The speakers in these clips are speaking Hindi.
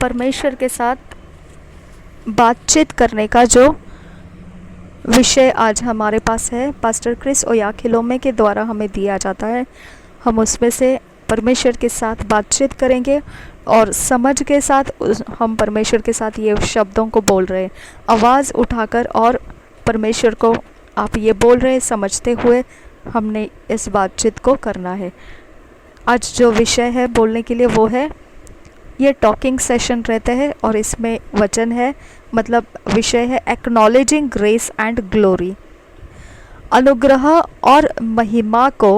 परमेश्वर के साथ बातचीत करने का जो विषय आज हमारे पास है, पास्टर क्रिस ओयाखिलोमे के द्वारा हमें दिया जाता है। हम उसमें से परमेश्वर के साथ बातचीत करेंगे और समझ के साथ हम परमेश्वर के साथ ये शब्दों को बोल रहे हैं, आवाज़ उठाकर, और परमेश्वर को आप ये बोल रहे हैं समझते हुए हमने इस बातचीत को करना है। आज जो विषय है बोलने के लिए वो है, ये टॉकिंग सेशन रहते हैं और इसमें वचन है, मतलब विषय है एक्नॉलेजिंग ग्रेस एंड ग्लोरी, अनुग्रह और महिमा को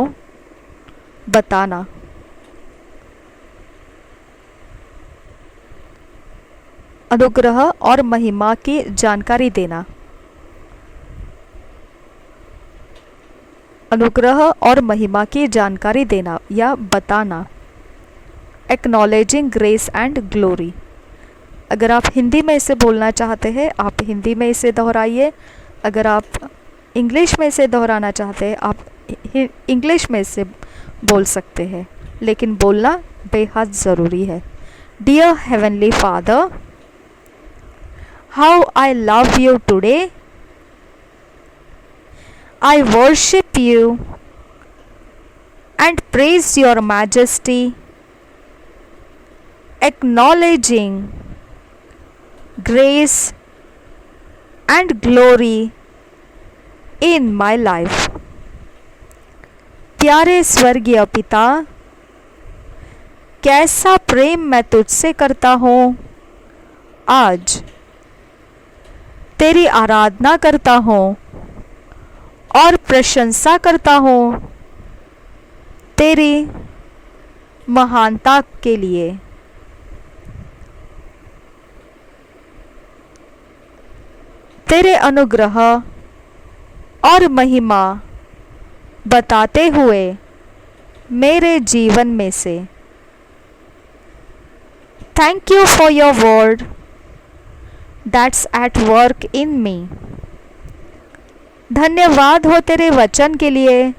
बताना। अनुग्रह और महिमा की जानकारी देना, अनुग्रह और महिमा की जानकारी देना या बताना, एक्नॉलेजिंग ग्रेस एंड ग्लोरी। अगर आप हिंदी में इसे बोलना चाहते हैं आप हिंदी में इसे दोहराइए, अगर आप इंग्लिश में इसे दोहराना चाहते हैं आप इंग्लिश में इसे बोल सकते हैं, लेकिन बोलना बेहद ज़रूरी है। Dear heavenly father, how I love you today, I worship you and praise your majesty, acknowledging grace and glory in my life। प्यारे स्वर्गीय पिता, कैसा प्रेम मैं तुझसे करता हूँ। आज तेरी आराधना करता हूँ और प्रशंसा करता हूँ तेरी महानता के लिए। तेरे अनुग्रह और महिमा बताते हुए मेरे जीवन में से। Thank you for your word that's at work in me. धन्यवाद हो तेरे वचन के लिए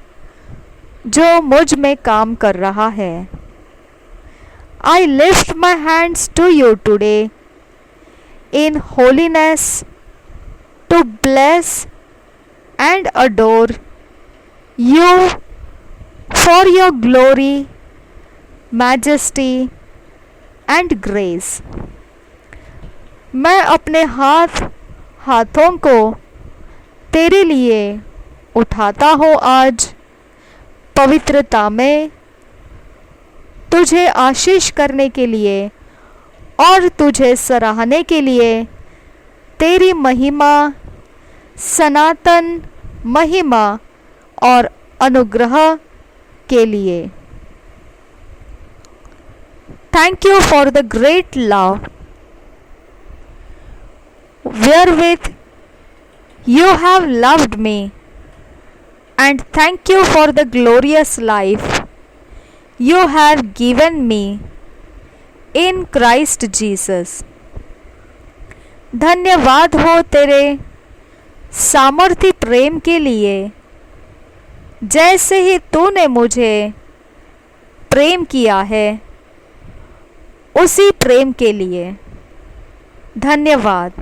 जो मुझ में काम कर रहा है। I lift my hands to you today in holiness to bless and adore you for your glory, majesty and grace। मैं अपने हाथों को तेरे लिए उठाता हूँ आज, पवित्रता में तुझे आशीष करने के लिए और तुझे सराहने के लिए, तेरी महिमा, सनातन महिमा और अनुग्रह के लिए। Thank you for the great love wherewith you have loved me, and thank you for the glorious life you have given me in Christ Jesus। धन्यवाद हो तेरे सामर्थी प्रेम के लिए, जैसे ही तूने मुझे प्रेम किया है उसी प्रेम के लिए। धन्यवाद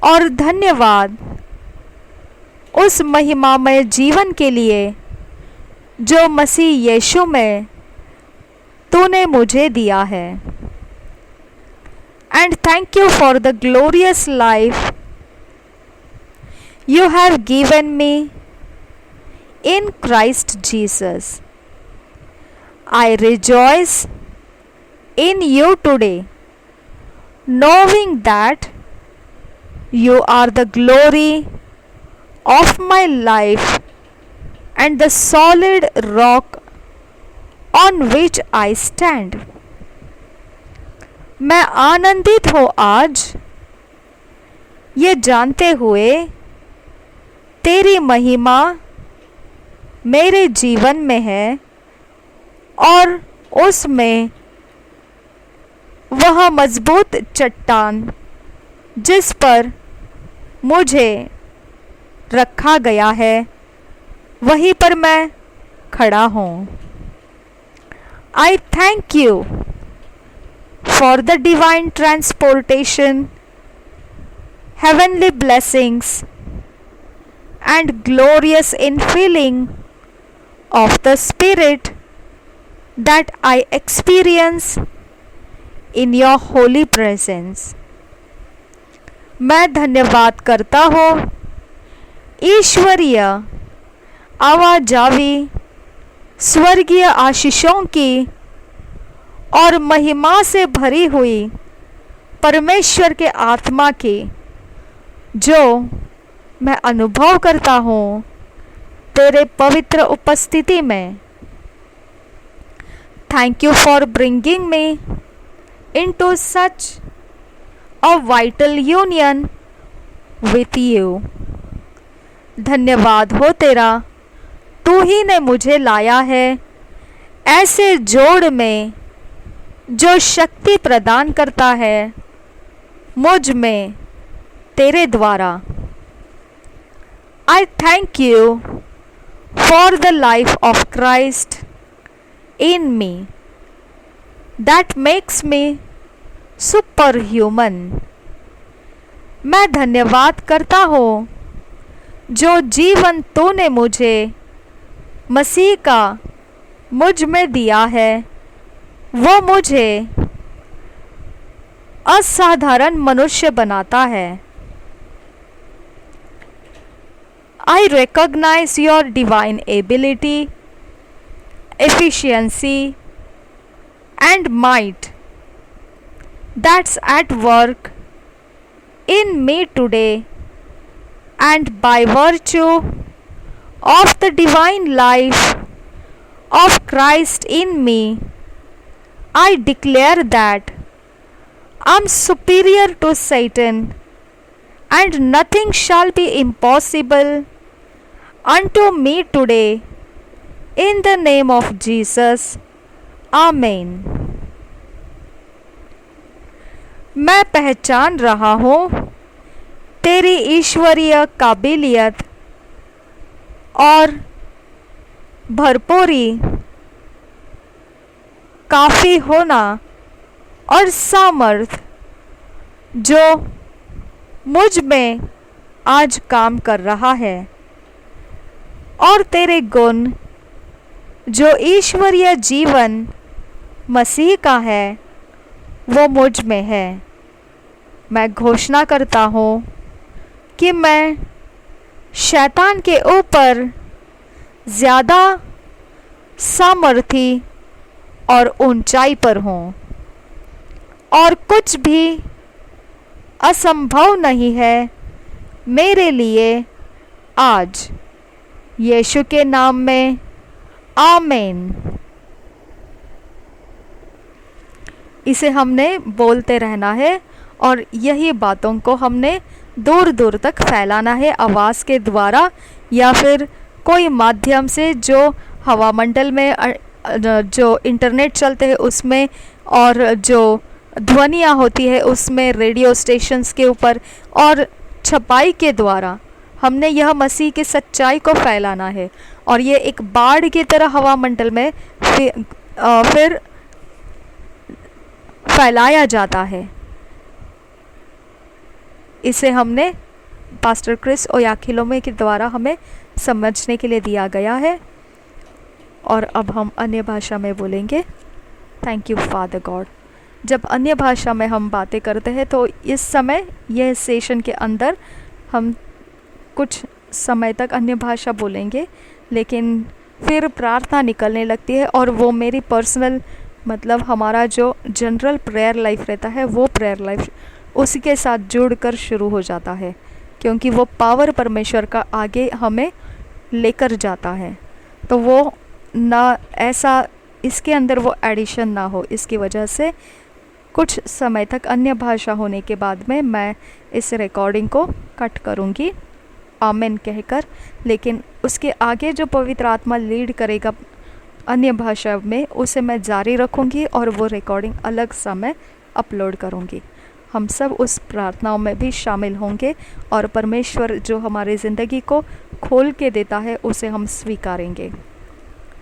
और धन्यवाद उस महिमामय जीवन के लिए जो मसीह यीशु में तूने मुझे दिया है। And thank you for the glorious life you have given me in Christ Jesus। I rejoice in you today, knowing that you are the glory of my life and the solid rock on which I stand। मैं आनंदित हूँ आज ये जानते हुए तेरी महिमा मेरे जीवन में है और उसमें वह मजबूत चट्टान जिस पर मुझे रखा गया है वहीं पर मैं खड़ा हूँ। I thank you for the divine transportation, heavenly blessings, and glorious infilling of the Spirit that I experience in your holy presence. मैं धन्यवाद करता हूँ ईश्वरीय आवाजावी स्वर्गीय आशीषों की और महिमा से भरी हुई परमेश्वर के आत्मा की जो मैं अनुभव करता हूँ तेरे पवित्र उपस्थिति में। Thank you for bringing me into such a vital union with you. धन्यवाद हो तेरा, तू ही ने मुझे लाया है ऐसे जोड़ में जो शक्ति प्रदान करता है मुझ में तेरे द्वारा। आई thank you for the life of Christ in me that makes me super human. मैं धन्यवाद करता हूँ जो जीवन तूने मुझे मसीह का मुझ में दिया है, वो मुझे असाधारण मनुष्य बनाता है। I recognize your divine ability, efficiency, and might that's at work in me today, and by virtue of the divine life of Christ in me, I declare that I'm superior to Satan, and nothing shall be impossible unto me today. In the name of Jesus, Amen. मैं पहचान रहा हूँ तेरी ईश्वरीय काबिलियत और भरपूरी, काफ़ी होना और सामर्थ जो मुझ में आज काम कर रहा है, और तेरे गुण जो ईश्वरीय जीवन मसीह का है वो मुझ में है। मैं घोषणा करता हूँ कि मैं शैतान के ऊपर ज़्यादा सामर्थी और ऊंचाई पर हूँ, और कुछ भी असंभव नहीं है मेरे लिए आज। यीशु के नाम में आमीन। इसे हमने बोलते रहना है और यही बातों को हमने दूर दूर तक फैलाना है, आवाज़ के द्वारा या फिर कोई माध्यम से जो हवामंडल में जो इंटरनेट चलते हैं उसमें, और जो ध्वनियाँ होती है उसमें, रेडियो स्टेशंस के ऊपर, और छपाई के द्वारा हमने यह मसीह की सच्चाई को फैलाना है। और ये एक बाढ़ की तरह हवामंडल में फिर फैलाया जाता है। इसे हमने पास्टर क्रिस ओयाखिलोमे के द्वारा हमें समझने के लिए दिया गया है। और अब हम अन्य भाषा में बोलेंगे। Thank you father God. जब अन्य भाषा में हम बातें करते हैं तो इस समय यह सेशन के अंदर हम कुछ समय तक अन्य भाषा बोलेंगे, लेकिन फिर प्रार्थना निकलने लगती है और वो मेरी पर्सनल मतलब हमारा जो जनरल प्रेयर लाइफ रहता है वो प्रेयर लाइफ उसी के साथ जुड़कर शुरू हो जाता है, क्योंकि वो पावर परमेश्वर का आगे हमें लेकर जाता है। तो वो ना ऐसा इसके अंदर वो एडिशन ना हो, इसकी वजह से कुछ समय तक अन्य भाषा होने के बाद में मैं इस रिकॉर्डिंग को कट करूँगी आमेन कहकर, लेकिन उसके आगे जो पवित्र आत्मा लीड करेगा अन्य भाषा में उसे मैं जारी रखूँगी और वो रिकॉर्डिंग अलग समय अपलोड करूँगी। हम सब उस प्रार्थनाओं में भी शामिल होंगे और परमेश्वर जो हमारी ज़िंदगी को खोल के देता है उसे हम स्वीकारेंगे।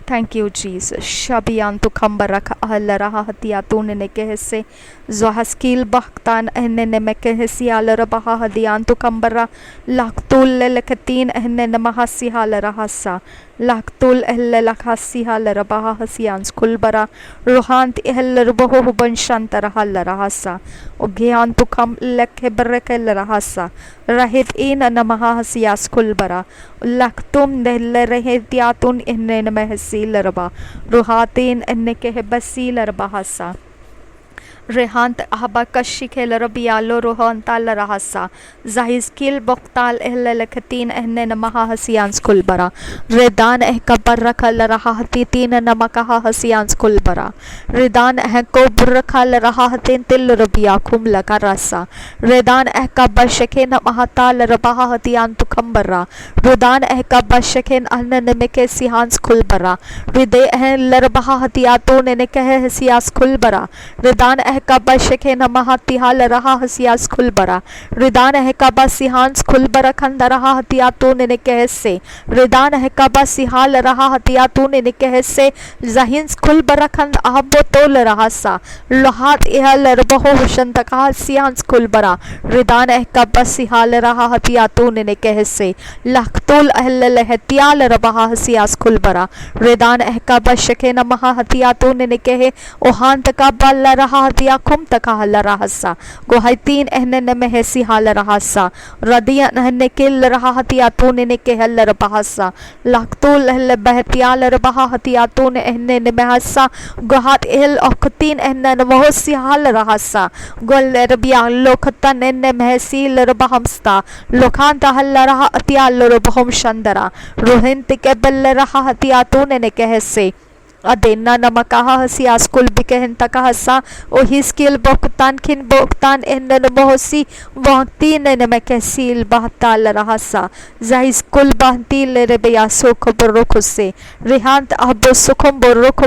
Thank you, Jesus. Shabiantu kambaraka ahalaraha hatiatun nekehese zohaskil baktan enne nemekehesi alarabaha hadiantu kambara laktul lelekatin enne namahasi halarahasa laktul elle lakhasi halarabaha hasians kulbara ruhant ehlerbohu banshantara halarahasa ogyantu kam lekheberekelarahasa rahit in namaha hasias kulbara laktum nelle rehetiatun enne nemehesi laraba ruhatin enne kehbasi larabahasa Rehant ahabakashi larabialo rohantal rahasa zahiskil boktal ehlelekatin ehne namaha hasians kulbara redan kabarakal rahati tin namakaha hasians kulbara redan koburakal rahatin til rabia kum lakarasa redan kabashake namahatal rabaha hatian tukambara redan kabashake annemeke sihans kulbara ride larabaha hatiatun eneke hasias kulbara redan kabashake namahati hal raha hasias kulbara ridan kaba sihans kulbara khandaraha hatiatun ne कहसे रिदान है कबा सिहाल रहा हतियातून ने कहसे जहिंस कुलबरा खंद आहबो तोल रहा सा लोहात एहल रबहो हुशंत कहा सियांस कुलबरा रिदान है कबा सिहाल रहा हतियातून ने कहसे लखतुल अहल लहतियाल रबहा हसियास कुलबरा रिदान है कबा शके नमहा हतियातून ने कहे ओहांत कबा ल रहा हतिया कुम तक हल रहा सा गोहाइतीन एहने न महसी हाल रहा सा रदिया नहने किल रहा हतियातून ने कहल रबहसा लखतुल अहल बहतियाल रबहा हतियातून एहने न महसा गोहात एहल अखतीन एहने न महसी हाल रहा सा गोल रबिया लोखतन एहने महसी रबहमस्ता लोखांत हल रहा अतियाल रबहम शंदरा रोहिंत के बल रहा हतियातून ने कहसे अदेना नमकाहा हसियास कुल बिकहन तकाहसा ओ हिस्किल बोक्तान खिन बोक्तान एहन मोहसी वहतीन न मकसील बहताल रहसा जाहिस कुल बहतील रेबया सुख बरुख से रिहांत अब सुखम बरुख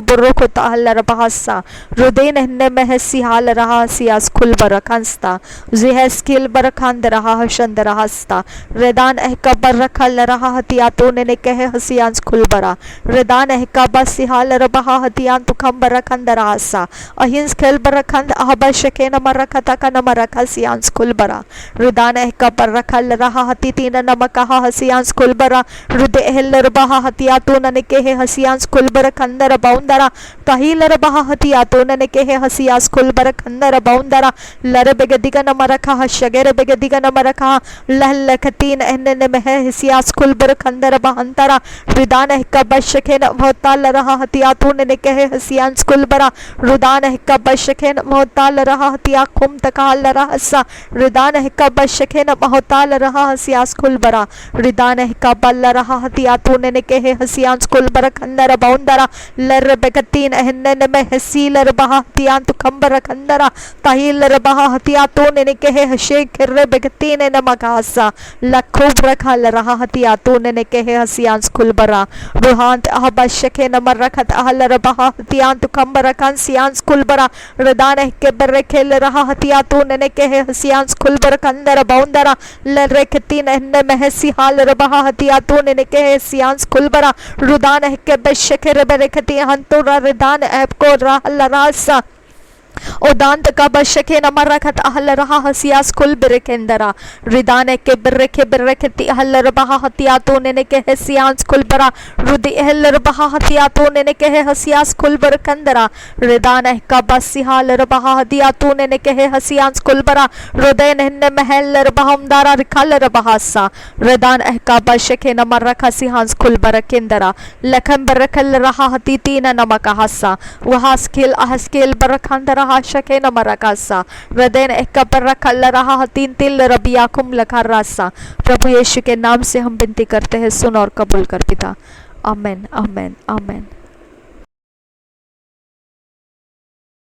ताहल रबहसा रुदेन एहन महसी हाल रहा हसियास कुल बरखंस्ता जिहस्किल बरखंद रहा हशंद रहस्ता रेदान एहकबर रखल रहा हतियातून ने कहे हसियास कुल बरा रेदान एहकबा सिहाल रबहा हतियान तुखंबर खंदरासा अहिंस खेल बरखंद अहबशके नमरखता का नमरखा सियांस कुलबरा रुदान कबर रखल रहा हति तीन नमकहा हसियांस कुलबरा रुदे एहल रबहा हतियातून ने कहे हसियांस कुलबर खंदर बौंदरा तहिल रबहा हतियातून ने कहे हसियास कुलबर खंदर बौंदरा लर बेगदिगा नमरखा हशगेर बेगदिगा नमरखा लहलखतीन एहने ने मह हसियास कुलबर खंदर बहंतरा रुदान कबशके नमताल रहा हतिया तूने ने कहे हसियांस कुलबरा रुदान है कबशके मोहताल रहा हतिया खुम तकाल रहा सा रुदान है कबशके मोहताल रहा हसियास कुलबरा रुदान है कबल रहा हतिया तूने ने कहे हसियांस कुलबरा खंदर बौंदरा लर बेगतीन एहने ने में हसील रबहा हतियान तुखंबर खंदरा ताहिल रबहा हतिया तूने ने कहे हशे खिर बेगतीन न मकासा लखुब रखल रहा हतिया तूने ने कहे हसियांस कुलबरा रुहांत अहबशके नमर रखत अहल रबहा हतियान तुखंबर खान सियांस कुलबरा रदान के बर्रे खेल रहा हतियातून ने कहे हसियांस कुलबर खंदर बौंदरा लरेखतीन एहने महसी हाल रबहा हतियातून ने कहे सियांस कुलबरा रुदान के बशके बरेखती हंतुरा रदान ऐप को राहल रासा ओदांत का बशके नमर रखत अहल रहा हसियास कुल बिरकेंदरा रिदान के बिरखती अहल रबहा हतियातून ने कहे सियांस कुलबरा रुदि अहल रबहा हतियातून ने कहे हसियास कुलबर कंदरा रिदान का बसिहाल रबहा हतियातून ने कहे हसियांस कुलबरा रुदय ने महल रबहमदारा रिखल रबहासा रिदान का बशके नमर रखा सियांस कुलबर केंदरा लखन बरखल रहा हति तीन नमकहासा वहा स्किल अहस्किल बरखंदरा शके नमरकासा हृदय कबर रखल रहा तीन तिल रबिया कुम लखा रासा प्रभु यीशु के नाम से हम विनती करते हैं सुन और कबूल कर पिता आमेन आमेन आमेन।